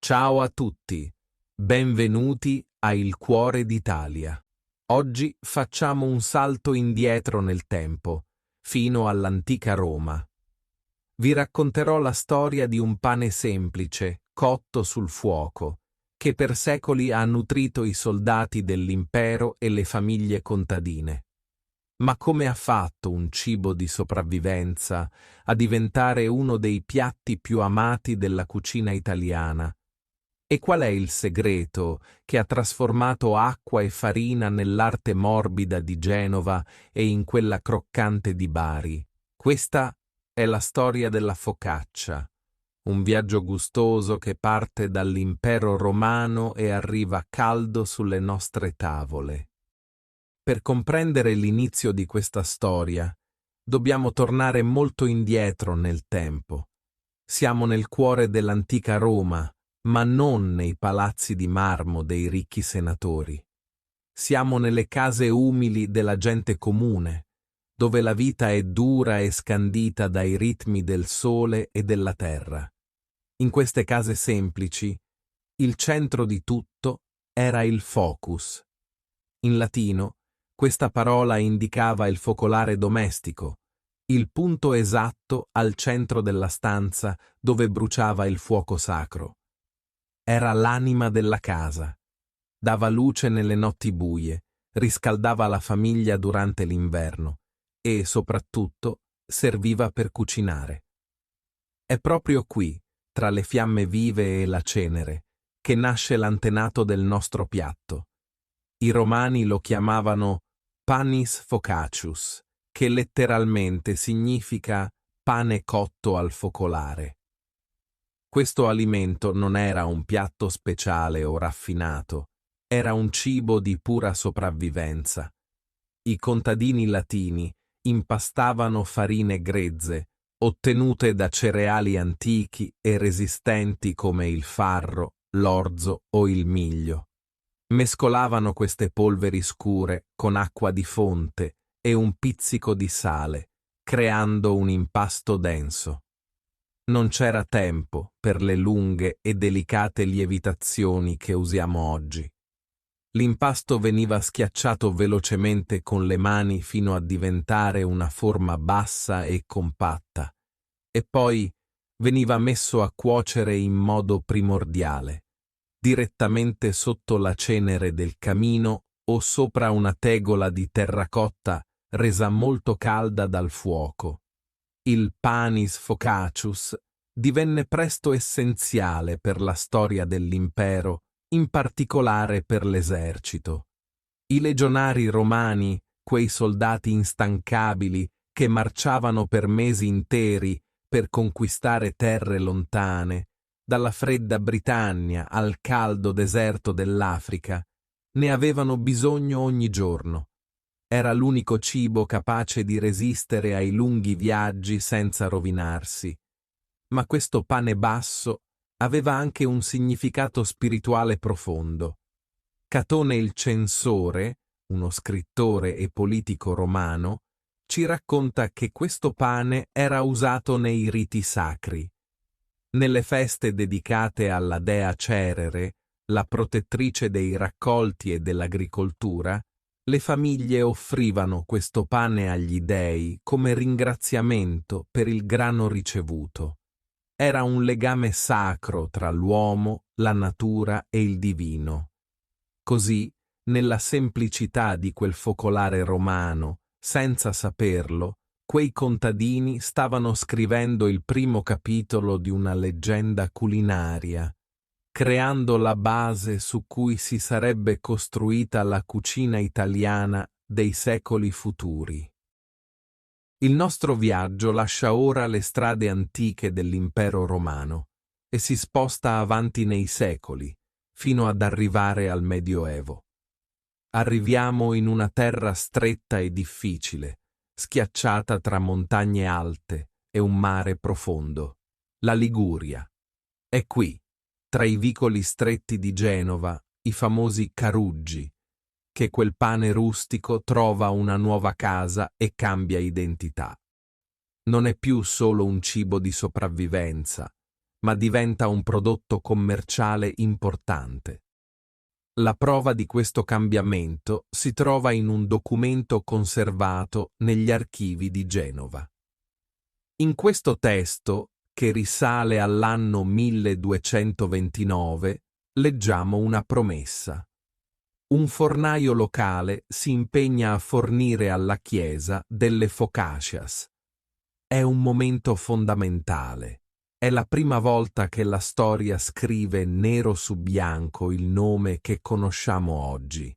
Ciao a tutti, benvenuti a Il Cuore d'Italia. Oggi facciamo un salto indietro nel tempo, fino all'antica Roma. Vi racconterò la storia di un pane semplice, cotto sul fuoco, che per secoli ha nutrito i soldati dell'impero e le famiglie contadine. Ma come ha fatto un cibo di sopravvivenza a diventare uno dei piatti più amati della cucina italiana? E qual è il segreto che ha trasformato acqua e farina nell'arte morbida di Genova e in quella croccante di Bari? Questa è la storia della focaccia, un viaggio gustoso che parte dall'impero romano e arriva caldo sulle nostre tavole. Per comprendere l'inizio di questa storia, dobbiamo tornare molto indietro nel tempo. Siamo nel cuore dell'antica Roma, ma non nei palazzi di marmo dei ricchi senatori. Siamo nelle case umili della gente comune, dove la vita è dura e scandita dai ritmi del sole e della terra. In queste case semplici, il centro di tutto era il focus. In latino, questa parola indicava il focolare domestico, il punto esatto al centro della stanza dove bruciava il fuoco sacro. Era l'anima della casa. Dava luce nelle notti buie, riscaldava la famiglia durante l'inverno e, soprattutto, serviva per cucinare. È proprio qui, tra le fiamme vive e la cenere, che nasce l'antenato del nostro piatto. I romani lo chiamavano panis focacius, che letteralmente significa pane cotto al focolare. Questo alimento non era un piatto speciale o raffinato, era un cibo di pura sopravvivenza. I contadini latini impastavano farine grezze, ottenute da cereali antichi e resistenti come il farro, l'orzo o il miglio. Mescolavano queste polveri scure con acqua di fonte e un pizzico di sale, creando un impasto denso. Non c'era tempo per le lunghe e delicate lievitazioni che usiamo oggi. L'impasto veniva schiacciato velocemente con le mani fino a diventare una forma bassa e compatta, e poi veniva messo a cuocere in modo primordiale, direttamente sotto la cenere del camino o sopra una tegola di terracotta resa molto calda dal fuoco. Il panis focacius divenne presto essenziale per la storia dell'impero, in particolare per l'esercito. I legionari romani, quei soldati instancabili che marciavano per mesi interi per conquistare terre lontane, dalla fredda Britannia al caldo deserto dell'Africa, ne avevano bisogno ogni giorno. Era l'unico cibo capace di resistere ai lunghi viaggi senza rovinarsi. Ma questo pane basso aveva anche un significato spirituale profondo. Catone il Censore, uno scrittore e politico romano, ci racconta che questo pane era usato nei riti sacri. Nelle feste dedicate alla dea Cerere, la protettrice dei raccolti e dell'agricoltura, le famiglie offrivano questo pane agli dei come ringraziamento per il grano ricevuto. Era un legame sacro tra l'uomo, la natura e il divino. Così, nella semplicità di quel focolare romano, senza saperlo, quei contadini stavano scrivendo il primo capitolo di una leggenda culinaria, creando la base su cui si sarebbe costruita la cucina italiana dei secoli futuri. Il nostro viaggio lascia ora le strade antiche dell'impero romano e si sposta avanti nei secoli, fino ad arrivare al Medioevo. Arriviamo in una terra stretta e difficile, schiacciata tra montagne alte e un mare profondo, la Liguria. È qui, tra i vicoli stretti di Genova, i famosi caruggi, che quel pane rustico trova una nuova casa e cambia identità. Non è più solo un cibo di sopravvivenza, ma diventa un prodotto commerciale importante. La prova di questo cambiamento si trova in un documento conservato negli archivi di Genova. In questo testo, che risale all'anno 1229, leggiamo una promessa. Un fornaio locale si impegna a fornire alla Chiesa delle focaccias. È un momento fondamentale. È la prima volta che la storia scrive nero su bianco il nome che conosciamo oggi.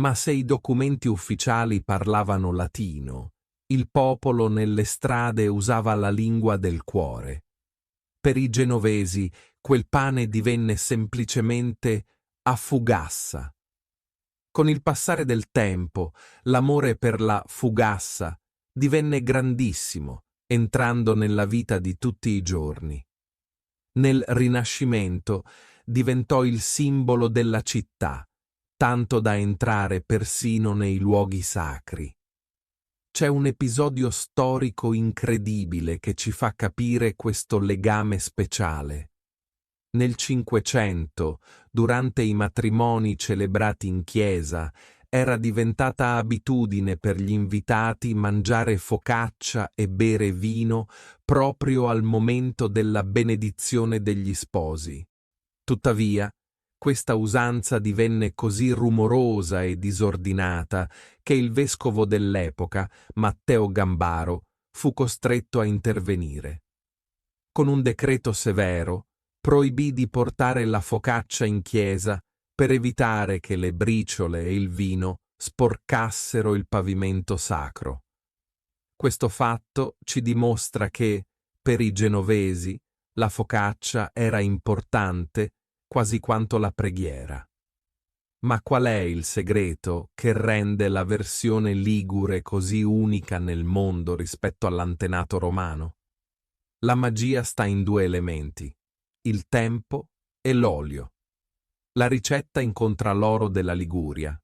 Ma se i documenti ufficiali parlavano latino, il popolo nelle strade usava la lingua del cuore. Per i genovesi quel pane divenne semplicemente afugassa. Con il passare del tempo, l'amore per la fugassa divenne grandissimo, entrando nella vita di tutti i giorni. Nel Rinascimento diventò il simbolo della città, tanto da entrare persino nei luoghi sacri. C'è un episodio storico incredibile che ci fa capire questo legame speciale. Nel Cinquecento, durante i matrimoni celebrati in chiesa, era diventata abitudine per gli invitati mangiare focaccia e bere vino proprio al momento della benedizione degli sposi. Tuttavia, questa usanza divenne così rumorosa e disordinata che il vescovo dell'epoca, Matteo Gambaro, fu costretto a intervenire. Con un decreto severo, proibì di portare la focaccia in chiesa per evitare che le briciole e il vino sporcassero il pavimento sacro. Questo fatto ci dimostra che, per i genovesi, la focaccia era importante quasi quanto la preghiera. Ma qual è il segreto che rende la versione ligure così unica nel mondo rispetto all'antenato romano? La magia sta in due elementi: il tempo e l'olio. La ricetta incontra l'oro della Liguria,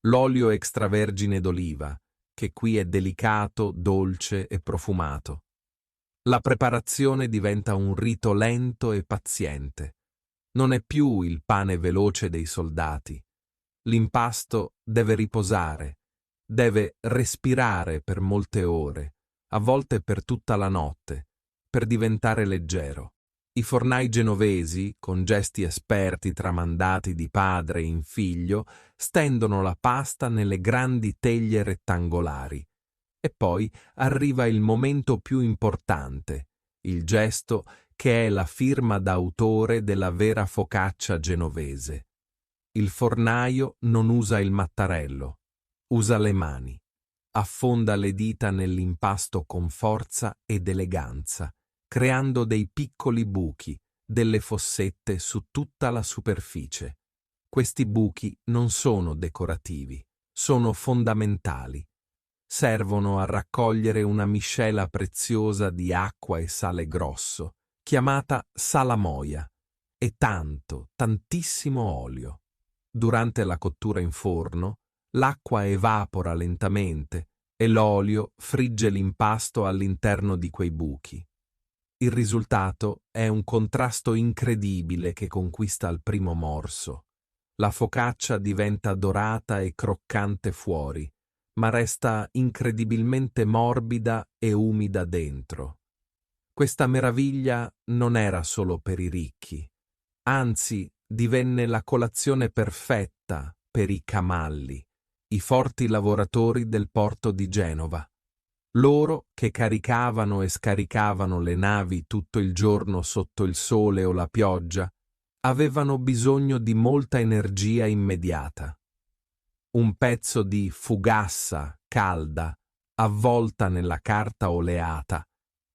l'olio extravergine d'oliva, che qui è delicato, dolce e profumato. La preparazione diventa un rito lento e paziente. Non è più il pane veloce dei soldati. L'impasto deve riposare, deve respirare per molte ore, a volte per tutta la notte, per diventare leggero. I fornai genovesi, con gesti esperti tramandati di padre in figlio, stendono la pasta nelle grandi teglie rettangolari. E poi arriva il momento più importante, il gesto che è la firma d'autore della vera focaccia genovese. Il fornaio non usa il mattarello, usa le mani. Affonda le dita nell'impasto con forza ed eleganza, creando dei piccoli buchi, delle fossette su tutta la superficie. Questi buchi non sono decorativi, sono fondamentali. Servono a raccogliere una miscela preziosa di acqua e sale grosso, chiamata salamoia, e tantissimo olio. Durante la cottura in forno, l'acqua evapora lentamente e l'olio frigge l'impasto all'interno di quei buchi. Il risultato è un contrasto incredibile che conquista al primo morso. La focaccia diventa dorata e croccante fuori, ma resta incredibilmente morbida e umida dentro. Questa meraviglia non era solo per i ricchi, anzi divenne la colazione perfetta per i camalli, i forti lavoratori del porto di Genova. Loro che caricavano e scaricavano le navi tutto il giorno sotto il sole o la pioggia, avevano bisogno di molta energia immediata. Un pezzo di fugassa calda, avvolta nella carta oleata,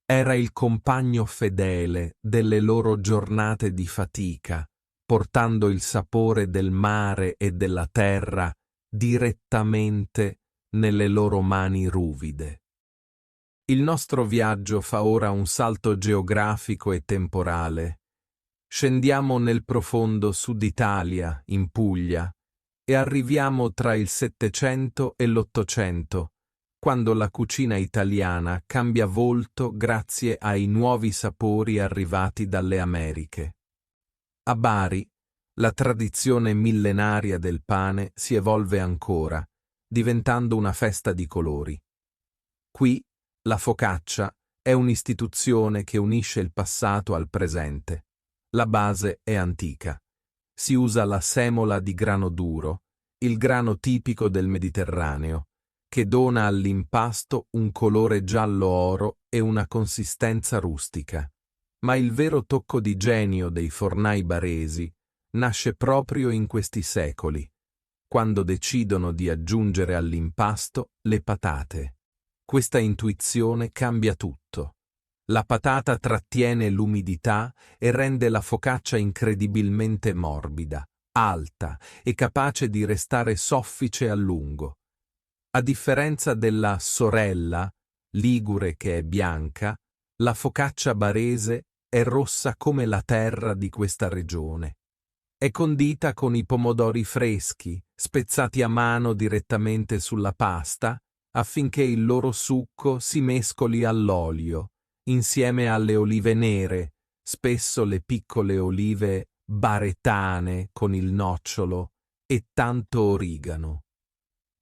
era il compagno fedele delle loro giornate di fatica, portando il sapore del mare e della terra direttamente nelle loro mani ruvide. Il nostro viaggio fa ora un salto geografico e temporale. Scendiamo nel profondo Sud Italia, in Puglia, e arriviamo tra il Settecento e l'Ottocento, quando la cucina italiana cambia volto grazie ai nuovi sapori arrivati dalle Americhe. A Bari, la tradizione millenaria del pane si evolve ancora, diventando una festa di colori. Qui, la focaccia è un'istituzione che unisce il passato al presente. La base è antica. Si usa la semola di grano duro, il grano tipico del Mediterraneo, che dona all'impasto un colore giallo-oro e una consistenza rustica. Ma il vero tocco di genio dei fornai baresi nasce proprio in questi secoli, quando decidono di aggiungere all'impasto le patate. Questa intuizione cambia tutto. La patata trattiene l'umidità e rende la focaccia incredibilmente morbida, alta e capace di restare soffice a lungo. A differenza della sorella, ligure che è bianca, la focaccia barese è rossa come la terra di questa regione. È condita con i pomodori freschi, spezzati a mano direttamente sulla pasta, affinché il loro succo si mescoli all'olio, insieme alle olive nere, spesso le piccole olive baretane con il nocciolo e tanto origano.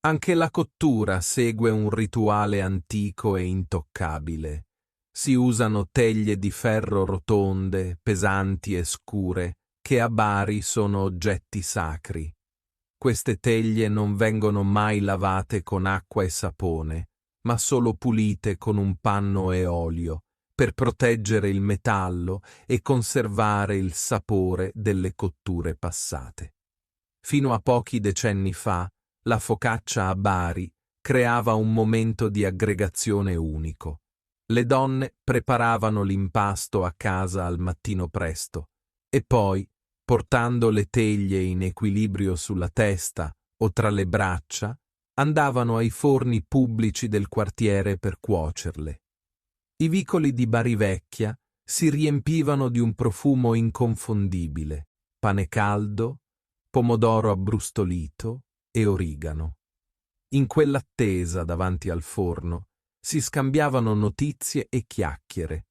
Anche la cottura segue un rituale antico e intoccabile. Si usano teglie di ferro rotonde, pesanti e scure, che a Bari sono oggetti sacri. Queste teglie non vengono mai lavate con acqua e sapone, ma solo pulite con un panno e olio, per proteggere il metallo e conservare il sapore delle cotture passate. Fino a pochi decenni fa, la focaccia a Bari creava un momento di aggregazione unico. Le donne preparavano l'impasto a casa al mattino presto e poi, portando le teglie in equilibrio sulla testa o tra le braccia, andavano ai forni pubblici del quartiere per cuocerle. I vicoli di Bari Vecchia si riempivano di un profumo inconfondibile: pane caldo, pomodoro abbrustolito e origano. In quell'attesa davanti al forno si scambiavano notizie e chiacchiere.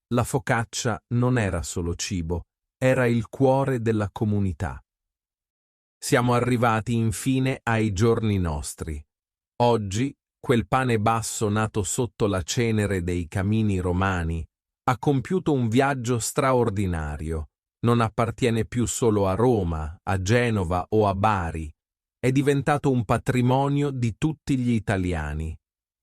La focaccia non era solo cibo, era il cuore della comunità. Siamo arrivati infine ai giorni nostri. Oggi, quel pane basso nato sotto la cenere dei camini romani ha compiuto un viaggio straordinario. Non appartiene più solo a Roma, a Genova o a Bari. È diventato un patrimonio di tutti gli italiani.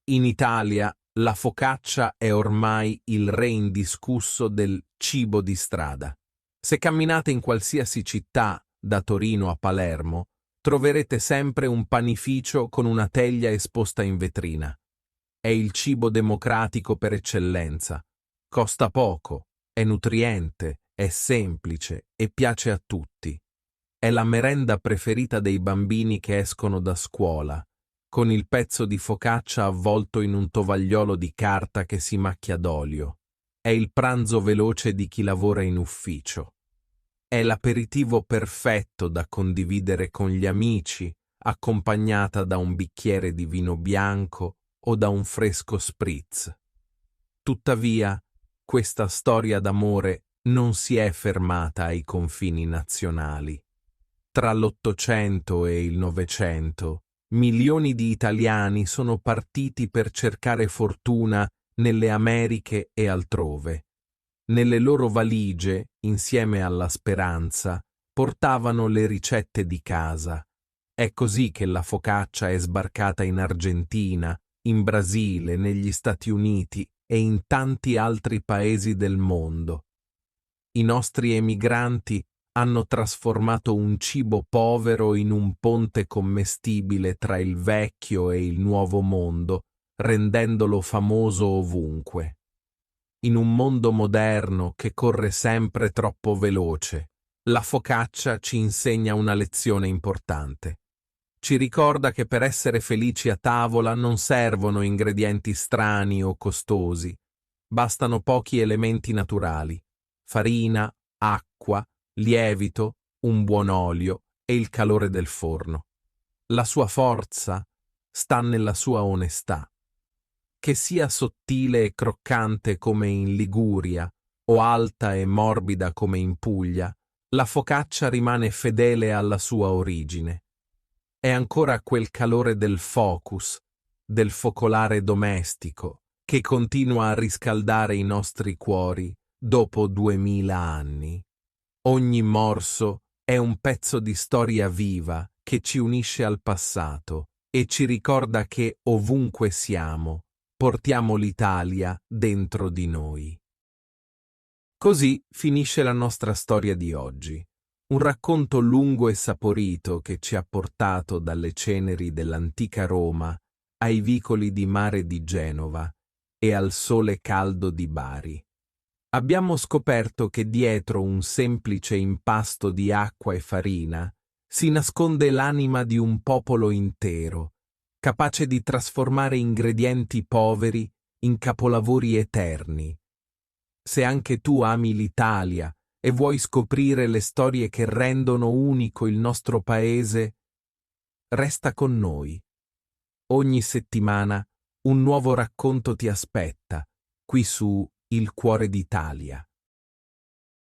In Italia, la focaccia è ormai il re indiscusso del cibo di strada. Se camminate in qualsiasi città, da Torino a Palermo, troverete sempre un panificio con una teglia esposta in vetrina. È il cibo democratico per eccellenza. Costa poco, è nutriente, è semplice e piace a tutti. È la merenda preferita dei bambini che escono da scuola, con il pezzo di focaccia avvolto in un tovagliolo di carta che si macchia d'olio. È il pranzo veloce di chi lavora in ufficio. È l'aperitivo perfetto da condividere con gli amici, accompagnata da un bicchiere di vino bianco o da un fresco spritz. Tuttavia, questa storia d'amore non si è fermata ai confini nazionali. Tra l'Ottocento e il Novecento, milioni di italiani sono partiti per cercare fortuna nelle Americhe e altrove. Nelle loro valigie, insieme alla speranza, portavano le ricette di casa. È così che la focaccia è sbarcata in Argentina, in Brasile, negli Stati Uniti e in tanti altri paesi del mondo. I nostri emigranti hanno trasformato un cibo povero in un ponte commestibile tra il vecchio e il nuovo mondo, rendendolo famoso ovunque. In un mondo moderno che corre sempre troppo veloce, la focaccia ci insegna una lezione importante. Ci ricorda che per essere felici a tavola non servono ingredienti strani o costosi, bastano pochi elementi naturali: farina, acqua, lievito, un buon olio e il calore del forno. La sua forza sta nella sua onestà. Che sia sottile e croccante come in Liguria o alta e morbida come in Puglia, la focaccia rimane fedele alla sua origine. È ancora quel calore del focus, del focolare domestico, che continua a riscaldare i nostri cuori dopo 2000 anni. Ogni morso è un pezzo di storia viva che ci unisce al passato e ci ricorda che ovunque siamo, portiamo l'Italia dentro di noi. Così finisce la nostra storia di oggi. Un racconto lungo e saporito che ci ha portato dalle ceneri dell'antica Roma ai vicoli di mare di Genova e al sole caldo di Bari. Abbiamo scoperto che dietro un semplice impasto di acqua e farina si nasconde l'anima di un popolo intero, capace di trasformare ingredienti poveri in capolavori eterni. Se anche tu ami l'Italia e vuoi scoprire le storie che rendono unico il nostro paese, resta con noi. Ogni settimana un nuovo racconto ti aspetta, qui su Il Cuore d'Italia.